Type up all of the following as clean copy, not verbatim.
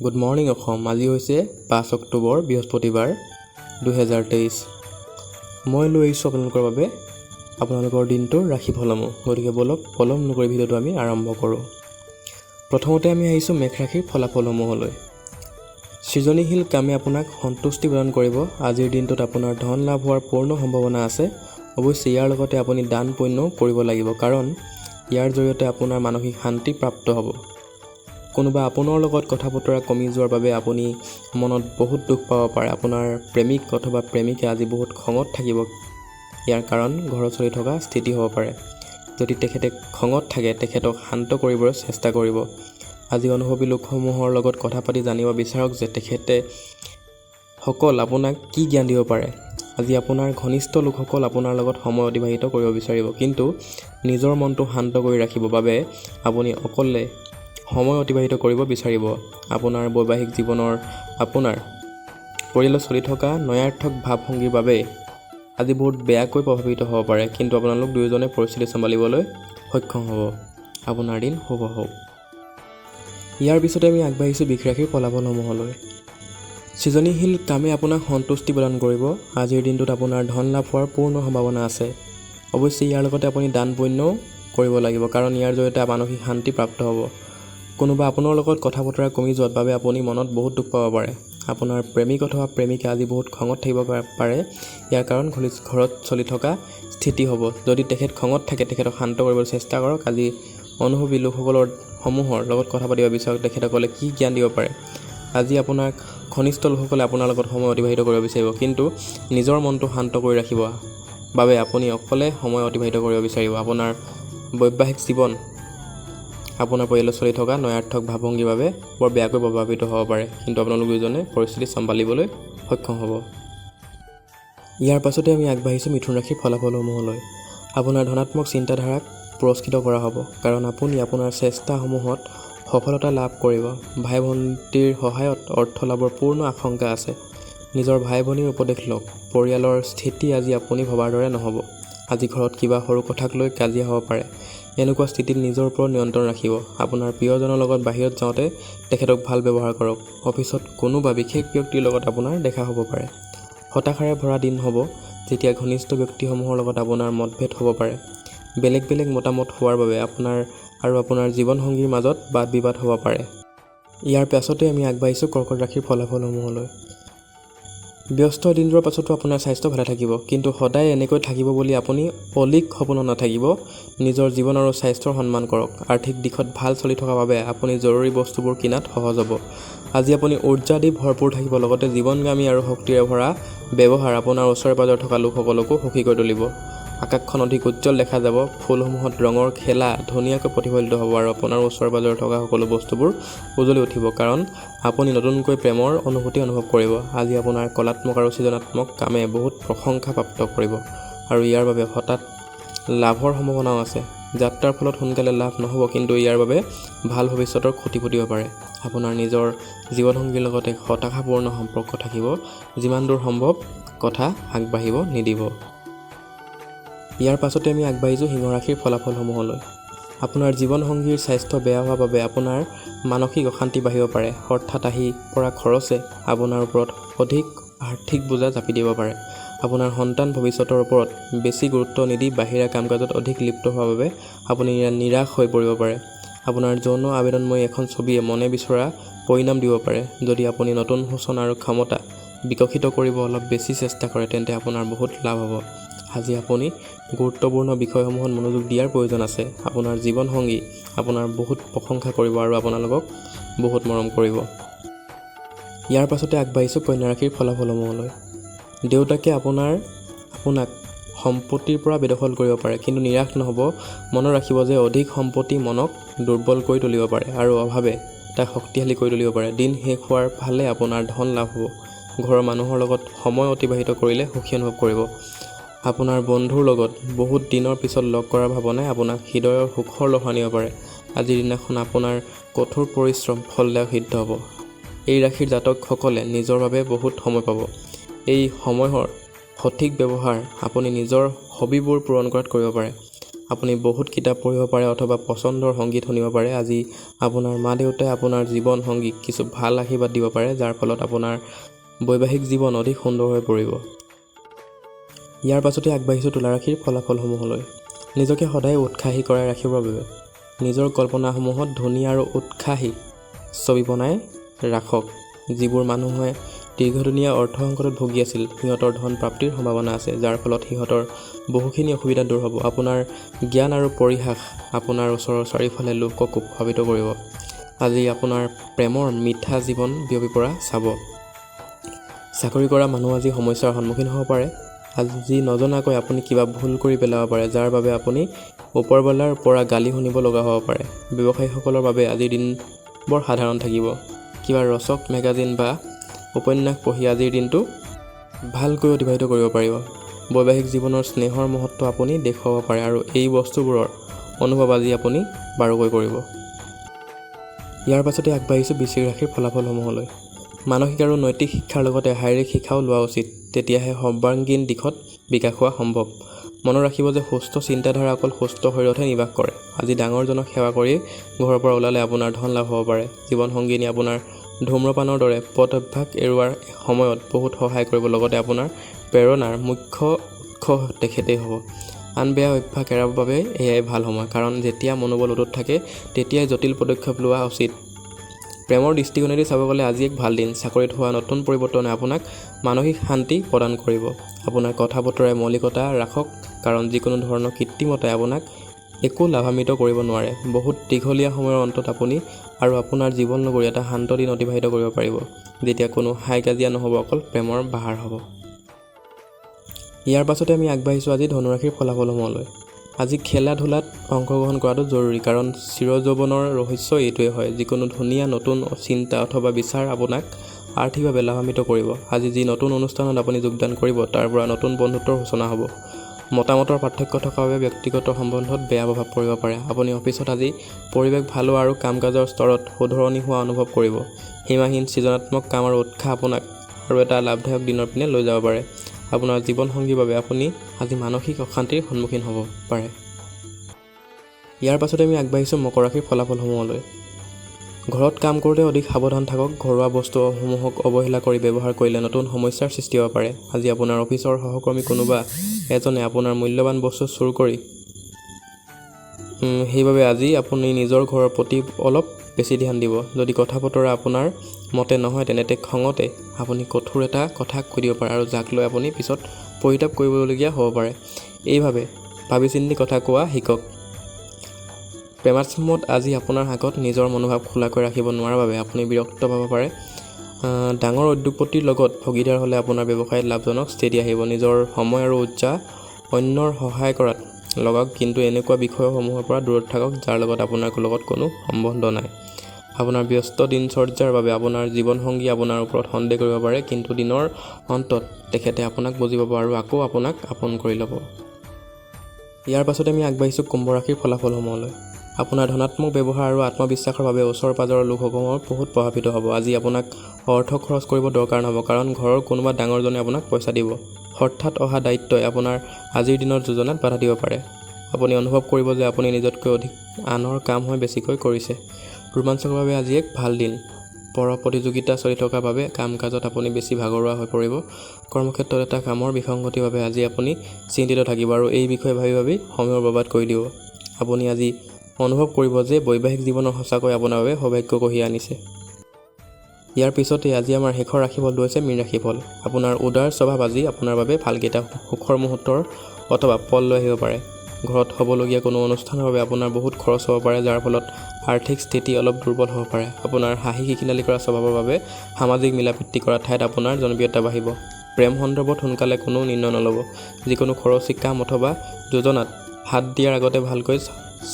Good morning Assam. আজি হৈছে 5 অক্টোবৰ বৃহস্পতিবাৰ 2023। মই লৈ আহিছোঁ আপোনালোকৰ বাবে আপোনালোকৰ দিনটোৰ ৰাশিফলসমূহ। গতিকে বলক পলম নকৰি ভিডিঅ'টো আমি আৰম্ভ কৰোঁ। প্ৰথমতে আমি আহিছোঁ মেঘ ৰাশিৰ ফলাফলসমূহলৈ। সৃজনীশীল কামে আপোনাক সন্তুষ্টি প্ৰদান কৰিব। আজিৰ দিনটোত আপোনাৰ ধন লাভ হোৱাৰ পূৰ্ণ সম্ভাৱনা আছে। অৱশ্যে ইয়াৰ লগতে আপুনি দান পুণ্যও কৰিব লাগিব, কাৰণ ইয়াৰ জৰিয়তে আপোনাৰ মানসিক শান্তি প্ৰাপ্ত হ'ব। কোনোবা আপোনাৰ লগত কথা বতৰা কমি যোৱাৰ বাবে আপুনি মনত বহুত দুখ পাব পাৰে। আপোনাৰ প্ৰেমিক অথবা প্ৰেমিকা আজি বহুত খঙত থাকিব। ইয়াৰ কাৰণ ঘৰত চলি থকা স্থিতি হ'ব পাৰে। যদি তেখেতে খঙত থাকে, তেখেতক শান্ত কৰিবলৈ চেষ্টা কৰিব। আজি অনুভৱী লোকসমূহৰ লগত কথা পাতি জানিব বিচাৰক যে তেখেতে সকল আপোনাক কি জ্ঞান দিব পাৰে। আজি আপোনাৰ ঘনিষ্ঠ লোকসকল আপোনাৰ লগত সময় অতিবাহিত কৰিব বিচাৰিব, কিন্তু নিজৰ মনটো শান্ত কৰি ৰাখিবৰ বাবে আপুনি অকলে সময় অতিবাহিত কৰিব বিচাৰিব। আপোনাৰ বৈবাহিক জীৱনৰ আপোনাৰ পৰিয়ালত চলি থকা নয়াৰ্থক ভাৱভংগীৰ বাবে আজি বহুত বেয়াকৈ প্ৰভাৱিত হ'ব পাৰে, কিন্তু আপোনালোক দুয়োজনে পৰিস্থিতি চম্ভালিবলৈ সক্ষম হ'ব। আপোনাৰ দিন শুভ হওক। ইয়াৰ পিছতে আমি আগবাঢ়িছোঁ বৃষ ৰাশিৰ ফলাফলসমূহলৈ। সৃজনীশীল কামে আপোনাক সন্তুষ্টি প্ৰদান কৰিব। আজিৰ দিনটোত আপোনাৰ ধন লাভ হোৱাৰ পূৰ্ণ সম্ভাৱনা আছে। অৱশ্যে ইয়াৰ লগতে আপুনি দান পুণ্যও কৰিব লাগিব, কাৰণ ইয়াৰ জৰিয়তে মানসিক শান্তি প্ৰাপ্ত হ'ব। কোনোবা আপোনাৰ লগত কথা বতৰা কমি যোৱাৰ বাবে আপুনি মনত বহুত দুখ পাব পাৰে। আপোনাৰ প্ৰেমিক অথবা প্ৰেমিকা আজি বহুত খঙত থাকিব পাৰে। ইয়াৰ কাৰণ ঘৰত চলি থকা স্থিতি হ'ব। যদি তেখেত খঙত থাকে, তেখেতক শান্ত কৰিবলৈ চেষ্টা কৰক। আজি অনুভৱী লোকসকলৰ সমূহৰ লগত কথা পাতিব বিচাৰক, তেখেতসকলে কি জ্ঞান দিব পাৰে। আজি আপোনাৰ ঘনিষ্ঠ লোকসকলে আপোনাৰ লগত সময় অতিবাহিত কৰিব বিচাৰিব, কিন্তু নিজৰ মনটো শান্ত কৰি ৰাখিব বাবে আপুনি অকলে সময় অতিবাহিত কৰিব বিচাৰিব। আপোনাৰ বৈবাহিক জীৱন আপোনাৰ পৰিয়ালত চলি থকা নয়াৰ্থক ভাৱভংগীৰ বাবে বৰ বেয়াকৈ প্ৰভাৱিত হ'ব পাৰে, কিন্তু আপোনালোক দুয়োজনে পৰিস্থিতি চম্ভালিবলৈ সক্ষম হ'ব। ইয়াৰ পাছতে আমি আগবাঢ়িছোঁ মিথুন ৰাশিৰ ফলাফলসমূহলৈ। আপোনাৰ ধনাত্মক চিন্তাধাৰাক পুৰস্কৃত কৰা হ'ব, কাৰণ আপুনি আপোনাৰ চেষ্টাসমূহত সফলতা লাভ কৰিব। ভাই ভণ্টীৰ সহায়ত অৰ্থ লাভৰ পূৰ্ণ আশংকা আছে। নিজৰ ভাই ভনীৰ উপদেশ লওক। পৰিয়ালৰ স্থিতি আজি আপুনি ভবাৰ দৰে নহ'ব। আজি ঘৰত কিবা সৰু কথাক লৈ কাজিয়া হ'ব পাৰে। এনেকুৱা স্থিতিত নিজৰ ওপৰত নিয়ন্ত্ৰণ ৰাখিব। আপোনাৰ প্ৰিয়জনৰ লগত বাহিৰত যাওঁতে তেখেতক ভাল ব্যৱহাৰ কৰক। অফিচত কোনোবা বিশেষ ব্যক্তিৰ লগত আপোনাৰ দেখা হ'ব পাৰে। হতাশাৰে ভৰা দিন হ'ব, যেতিয়া ঘনিষ্ঠ ব্যক্তিসমূহৰ লগত আপোনাৰ মতভেদ হ'ব পাৰে। বেলেগ বেলেগ মতামত হোৱাৰ বাবে আপোনাৰ আৰু আপোনাৰ জীৱনসংগীৰ মাজত বাদ বিবাদ হ'ব পাৰে। ইয়াৰ পাছতে আমি আগবাঢ়িছোঁ কৰ্কট ৰাশিৰ ফলাফলসমূহলৈ। ব্যস্ত দিনটোৰ পাছতো আপোনাৰ স্বাস্থ্য ভালে থাকিব, কিন্তু সদায় এনেকৈ থাকিব বুলি আপুনি অলিক সপোনত নাথাকিব। নিজৰ জীৱন আৰু স্বাস্থ্যৰ সন্মান কৰক। আৰ্থিক দিশত ভাল চলি থকা বাবে আপুনি জৰুৰী বস্তুবোৰ কিনাত সহজ হ'ব। আজি আপুনি উৰ্জা দি ভৰপূৰ থাকিব, লগতে জীৱনগামী আৰু শক্তিৰে ভৰা ব্যৱহাৰ আপোনাৰ ওচৰে পাজৰে থকা লোকসকলকো সুখী কৰি তুলিব। আকাশখন অধিক উজ্জ্বল দেখা যাব। ফুলসমূহত ৰঙৰ খেলা ধুনীয়াকৈ প্ৰতিফলিত হ'ব আৰু আপোনাৰ ওচৰে পাজৰে থকা সকলো বস্তুবোৰ উজ্বলি উঠিব, কাৰণ আপুনি নতুনকৈ প্ৰেমৰ অনুভূতি অনুভৱ কৰিব। আজি আপোনাৰ কলাত্মক আৰু সৃজনাত্মক কামে বহুত প্ৰশংসা প্ৰাপ্ত কৰিব, আৰু ইয়াৰ বাবে হঠাৎ লাভৰ সম্ভাৱনাও আছে। যাত্ৰাৰ ফলত সোনকালে লাভ নহ'ব, কিন্তু ইয়াৰ বাবে ভাল ভৱিষ্যতৰ খুঁটি পুতিব পাৰে। আপোনাৰ নিজৰ জীৱনসংগীৰ লগতে হতাশাপূৰ্ণ সম্পৰ্ক থাকিব। যিমান দূৰ সম্ভৱ কথা আগবাঢ়িব নিদিব। ইয়াৰ পাছতে আমি আগবাঢ়িছোঁ সিংহ ৰাশিৰ ফলাফলসমূহলৈ। আপোনাৰ জীৱনসংগীৰ স্বাস্থ্য বেয়া হোৱাৰ বাবে আপোনাৰ মানসিক অশান্তি বাঢ়িব পাৰে। হঠাৎ আহি পৰা খৰচে আপোনাৰ ওপৰত অধিক আৰ্থিক বোজা জাপি দিব পাৰে। আপোনাৰ সন্তান ভৱিষ্যতৰ ওপৰত বেছি গুৰুত্ব নিদি বাহিৰা কাম কাজত অধিক লিপ্ত হোৱাৰ বাবে আপুনি নিৰাশ হৈ পৰিব পাৰে। আপোনাৰ যৌন আবেদনময়ী এখন ছবিয়ে মনে বিচৰা পৰিণাম দিব পাৰে। যদি আপুনি নতুন সূচনা আৰু ক্ষমতা বিকশিত কৰিব অলপ বেছি চেষ্টা কৰে, তেন্তে আপোনাৰ বহুত লাভ হ'ব। আজি আপুনি গুৰুত্বপূৰ্ণ বিষয়সমূহত মনোযোগ দিয়াৰ প্ৰয়োজন আছে। আপোনাৰ জীৱনসংগী আপোনাৰ বহুত প্ৰশংসা কৰিব আৰু আপোনালোকক বহুত মৰম কৰিব। ইয়াৰ পাছতে আগবাঢ়িছোঁ কন্যা ৰাশিৰ ফলাফলসমূহলৈ। দেউতাকে আপোনাক সম্পত্তিৰ পৰা বেদখল কৰিব পাৰে, কিন্তু নিৰাশ নহ'ব। মনত ৰাখিব যে অধিক সম্পত্তি মনক দুৰ্বল কৰি তুলিব পাৰে আৰু অভাৱে তাক শক্তিশালী কৰি তুলিব পাৰে। দিন শেষ হোৱাৰ ফালে আপোনাৰ ধন লাভ হ'ব। ঘৰৰ মানুহৰ লগত সময় অতিবাহিত কৰিলে সুখী অনুভৱ কৰিব। আপোনাৰ বন্ধুৰ লগত বহুত দিনৰ পিছত লগ কৰাৰ ভাৱনাই আপোনাক হৃদয়ৰ সুখৰ লহৰ আনিব পাৰে। আজিৰ দিনাখন আপোনাৰ কঠোৰ পৰিশ্ৰম ফলদায়ক সিদ্ধ হ'ব। এই ৰাশিৰ জাতকসকলে নিজৰ বাবে বহুত সময় পাব। এই সময়ৰ সঠিক ব্যৱহাৰ আপুনি নিজৰ হবিবোৰ পূৰণ কৰাত কৰিব পাৰে। আপুনি বহুত কিতাপ পঢ়িব পাৰে অথবা পচন্দৰ সংগীত শুনিব পাৰে। আজি আপোনাৰ মা দেউতাই আপোনাৰ জীৱন সংগীক কিছু ভাল আশীৰ্বাদ দিব পাৰে, যাৰ ফলত আপোনাৰ বৈবাহিক জীৱন অধিক সুন্দৰ হৈ পৰিব। ইয়াৰ পাছতে আগবাঢ়িছোঁ তুলা ৰাশিৰ ফলাফলসমূহলৈ। নিজকে সদায় উৎসাহী কৰাই ৰাখিবৰ বাবে নিজৰ কল্পনাসমূহত ধুনীয়া আৰু উৎসাহী ছবি বনাই ৰাখক। যিবোৰ মানুহে দীৰ্ঘদিনীয়া অৰ্থ সংকটত ভুগি আছিল, সিহঁতৰ ধন প্ৰাপ্তিৰ সম্ভাৱনা আছে, যাৰ ফলত সিহঁতৰ বহুখিনি অসুবিধা দূৰ হ'ব। আপোনাৰ জ্ঞান আৰু পৰিহাস আপোনাৰ ওচৰৰ চাৰিওফালে লোকক প্ৰভাৱিত কৰিব। আজি আপোনাৰ প্ৰেমৰ মিঠা জীৱন বিয়পি পৰা চাব। চাকৰি কৰা মানুহ আজি সমস্যাৰ সন্মুখীন হ'ব পাৰে। আজি নজনাকৈ আপুনি কিবা ভুল কৰি পেলাব পাৰে, যাৰ বাবে আপুনি ওপৰৱালাৰ পৰা গালি শুনিব লগা হ'ব পাৰে। ব্যৱসায়ীসকলৰ বাবে আজিৰ দিন বৰ সাধাৰণ থাকিব। কিবা ৰচক মেগাজিন বা উপন্যাস পঢ়ি আজিৰ দিনটো ভালকৈ অতিবাহিত কৰিব পাৰিব। বৈবাহিক জীৱনৰ স্নেহৰ মহত্ব আপুনি দেখুৱাব পাৰে আৰু এই বস্তুবোৰৰ অনুভৱ আজি আপুনি বাৰুকৈ কৰিব। ইয়াৰ পাছতে আগবাঢ়িছোঁ বৃশ্চিক ৰাশিৰ ফলাফলসমূহলৈ। মানসিক আৰু নৈতিক শিক্ষাৰ লগতে শাৰীৰিক শিক্ষাও লোৱা উচিত, তেতিয়াহে সৰ্বাংগীন দিশত বিকাশ হোৱা সম্ভৱ। মনত ৰাখিব যে সুস্থ চিন্তাধাৰা অকল সুস্থ শৰীৰতহে নিবাস কৰে। আজি ডাঙৰজনক সেৱা কৰি ঘৰৰ পৰা ওলালে আপোনাৰ ধন লাভ হ'ব পাৰে। জীৱনসংগিনী আপোনাৰ ধূম্ৰপানৰ দৰে পথ অভ্যাস এৰুৱাৰ সময়ত বহুত সহায় কৰিব, লগতে আপোনাৰ প্ৰেৰণাৰ মুখ্য উৎস তেখেতেই হ'ব। আন বেয়া অভ্যাস এৰাবৰ বাবে এয়াই ভাল সময়, কাৰণ যেতিয়া মনোবল অটুট থাকে তেতিয়াই জটিল পদক্ষেপ লোৱা উচিত। প্ৰেমৰ দৃষ্টিকোণেদি চাব গ'লে আজি এক ভাল দিন। চাকৰিত হোৱা নতুন পৰিৱৰ্তনে আপোনাক মানসিক শান্তি প্ৰদান কৰিব। আপোনাৰ কথা বতৰাই মৌলিকতা ৰাখক, কাৰণ যিকোনো ধৰণৰ কৃত্ৰিমতাই আপোনাক একো লাভান্বিত কৰিব নোৱাৰে। বহুত দীঘলীয়া সময়ৰ অন্তত আপুনি আৰু আপোনাৰ জীৱন নগৰী এটা শান্ত দিন অতিবাহিত কৰিব পাৰিব, যেতিয়া কোনো হাই কাজিয়া নহ'ব, অকল প্ৰেমৰ বাহাৰ হ'ব। ইয়াৰ পাছতে আমি আগবাঢ়িছোঁ আজি ধনুৰাশিৰ ফলাফলসমূহলৈ। আজি খেলা ধূলাত অংশগ্ৰহণ কৰাটো জৰুৰী, কাৰণ চিৰযৌৱনৰ ৰহস্য এইটোৱে হয়। যিকোনো ধুনীয়া নতুন চিন্তা অথবা বিচাৰ আপোনাক আৰ্থিকভাৱে লাভান্বিত কৰিব। আজি যি নতুন অনুষ্ঠানত আপুনি যোগদান কৰিব, তাৰ পৰা নতুন বন্ধুত্বৰ সূচনা হ'ব। মতামতৰ পাৰ্থক্য থকাৰ বাবে ব্যক্তিগত সম্বন্ধত বেয়া প্ৰভাৱ পৰিব পাৰে। আপুনি অফিচত আজি পৰিৱেশ ভাল হোৱা আৰু কাম কাজৰ স্তৰত শুধৰণি হোৱা অনুভৱ কৰিব। সীমাহীন সৃজনাত্মক কাম আৰু উৎসাহ আপোনাক আৰু এটা লাভদায়ক দিনৰ পিনে লৈ যাব পাৰে। আপোনাৰ জীৱনসংগীৰ বাবে আপুনি আজি মানসিক অশান্তিৰ সন্মুখীন হ'ব পাৰে। ইয়াৰ পাছতে আমি আগবাঢ়িছোঁ মকৰ ৰাশিৰ ফলাফলসমূহলৈ। ঘৰত কাম কৰোঁতে অধিক সাৱধান থাকক। ঘৰুৱা বস্তুসমূহক অৱহেলা কৰি ব্যৱহাৰ কৰিলে নতুন সমস্যাৰ সৃষ্টি হ'ব পাৰে। আজি আপোনাৰ অফিচৰ সহকৰ্মী কোনোবা এজনে আপোনাৰ মূল্যৱান বস্তু চুৰ কৰি সেইবাবে আজি আপুনি নিজৰ ঘৰৰ প্ৰতি অলপ বেছি ধ্যান দিব। যদি কথা বতৰা আপোনাৰ মতে নহয়, তেনেতে খঙতে আপুনি কঠোৰ এটা কথা কৈ দিব পাৰে আৰু যাক লৈ আপুনি পিছত পৰিতাপ কৰিবলগীয়া হ'ব পাৰে। এইভাৱে ভাবি চিন্তি কথা কোৱা শিকক। প্ৰেমাস্মত আজি আপোনাৰ আগত নিজৰ মনোভাৱ খোলাকৈ ৰাখিব নোৱাৰাৰ বাবে আপুনি বিৰক্ত পাব পাৰে। ডাঙৰ উদ্যোগপতিৰ লগত ভাগিদাৰ হ'লে আপোনাৰ ব্যৱসায়ত লাভজনক স্থিতি আহিব। নিজৰ সময় আৰু উৰ্জা অন্যৰ সহায় কৰাত লগাওক, কিন্তু এনেকুৱা বিষয়সমূহৰ পৰা দূৰত থাকক যাৰ লগত আপোনাৰ লগত কোনো সম্বন্ধ নাই। আপোনাৰ ব্যস্ত দিনচৰ্যাৰ বাবে আপোনাৰ জীৱনসংগী আপোনাৰ ওপৰত সন্দেহ কৰিব পাৰে, কিন্তু দিনৰ অন্তত তেখেতে আপোনাক বুজি পাব আৰু আকৌ আপোনাক আপোন কৰি ল'ব। ইয়াৰ পাছতে আমি আগবাঢ়িছোঁ কুম্ভ ৰাশিৰ ফলাফলসমূহলৈ। আপোনাৰ ধনাত্মক ব্যৱহাৰ আৰু আত্মবিশ্বাসৰ বাবে ওচৰ পাজৰৰ লোকসমূহ বহুত প্ৰভাৱিত হ'ব। আজি আপোনাক অৰ্থ খৰচ কৰিব দৰকাৰ নহ'ব, কাৰণ ঘৰৰ কোনোবা ডাঙৰজনে আপোনাক পইচা দিব। হঠাৎ অহা দায়িত্বই আপোনাৰ আজিৰ দিনৰ যোজনাত বাধা দিব পাৰে। আপুনি অনুভৱ কৰিব যে আপুনি নিজতকৈ অধিক আনৰ কাম বেছিকৈ কৰিছে। ৰোমাঞ্চকৰভাৱে আজি এক ভাল দিন। প্ৰতিযোগিতা চলি থকাৰ বাবে কাম কাজত আপুনি বেছি ভাগৰুৱা হৈ পৰিব। কৰ্মক্ষেত্ৰত এটা কামৰ বিসংগতিৰ বাবে আজি আপুনি চিন্তিত থাকিব আৰু এই বিষয়ে ভাবি ভাবি সময় বৰবাদ কৰি দিব। আপুনি আজি অনুভৱ কৰিব যে বৈবাহিক জীৱনৰ সঁচাকৈ আপোনাৰ বাবে সৌভাগ্য কঢ়িয়াই আনিছে। ইয়াৰ পিছতে আজি আমাৰ শেষৰ ৰাশিফলটো হৈছে মীন ৰাশিফল। আপোনাৰ উদাৰ স্বভাৱ আজি আপোনাৰ বাবে ভালকেইটা সুখৰ মুহূৰ্তৰ অথবা ফল লৈ আহিব পাৰে। ঘৰত হ'বলগীয়া কোনো অনুষ্ঠানৰ বাবে আপোনাৰ বহুত খৰচ হ'ব পাৰে, যাৰ ফলত আৰ্থিক স্থিতি অলপ দুৰ্বল হ'ব পাৰে। আপোনাৰ হাঁহি খিকিন্দালি কৰা স্বভাৱৰ বাবে সামাজিক মিলাপ্ৰীতি কৰা ঠাইত আপোনাৰ জনপ্ৰিয়তা বাঢ়িব। প্ৰেম সন্দৰ্ভত সোনকালে কোনো নিৰ্ণয় নল'ব। যিকোনো খৰচী কাম অথবা যোজনাত হাত দিয়াৰ আগতে ভালকৈ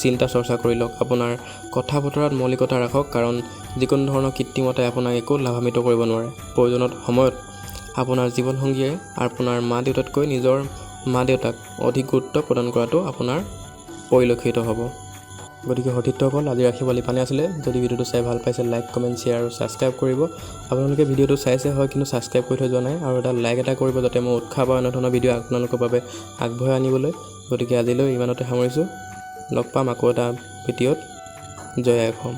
চিন্তা চৰ্চা কৰি লওক। আপোনাৰ কথা বতৰাত মৌলিকতা ৰাখক, কাৰণ যিকোনো ধৰণৰ কৃত্ৰিমতাই আপোনাক একো লাভান্বিত কৰিব নোৱাৰে। প্ৰয়োজনত সময়ত আপোনাৰ জীৱনসংগীয়ে আপোনাৰ মা দেউতাতকৈ নিজৰ মা দেউতাক অধিক গুৰুত্ব প্ৰদান কৰাটো আপোনাৰ পৰিলক্ষিত হ'ব। গতিকে সতীৰ্থসকল, আজি ৰাশিফল ইমানে আছিলে। যদি ভিডিঅ'টো চাই ভাল পাইছে, লাইক কমেণ্ট শ্বেয়াৰ আৰু ছাবস্ক্ৰাইব কৰিব। আপোনালোকে ভিডিঅ'টো চাইছে হয়, কিন্তু ছাবস্ক্ৰাইব কৰি থৈ যোৱা নাই, আৰু এটা লাইক এটা কৰিব, যাতে মই উৎসাহ পাওঁ এনে ধৰণৰ ভিডিঅ' আপোনালোকৰ বাবে আগবঢ়াই আনিবলৈ। গতিকে আজিলৈ ইমানতে সামৰিছোঁ। লগ পাম আকৌ এটা ভিডিঅ'ত। জয় আই অসম।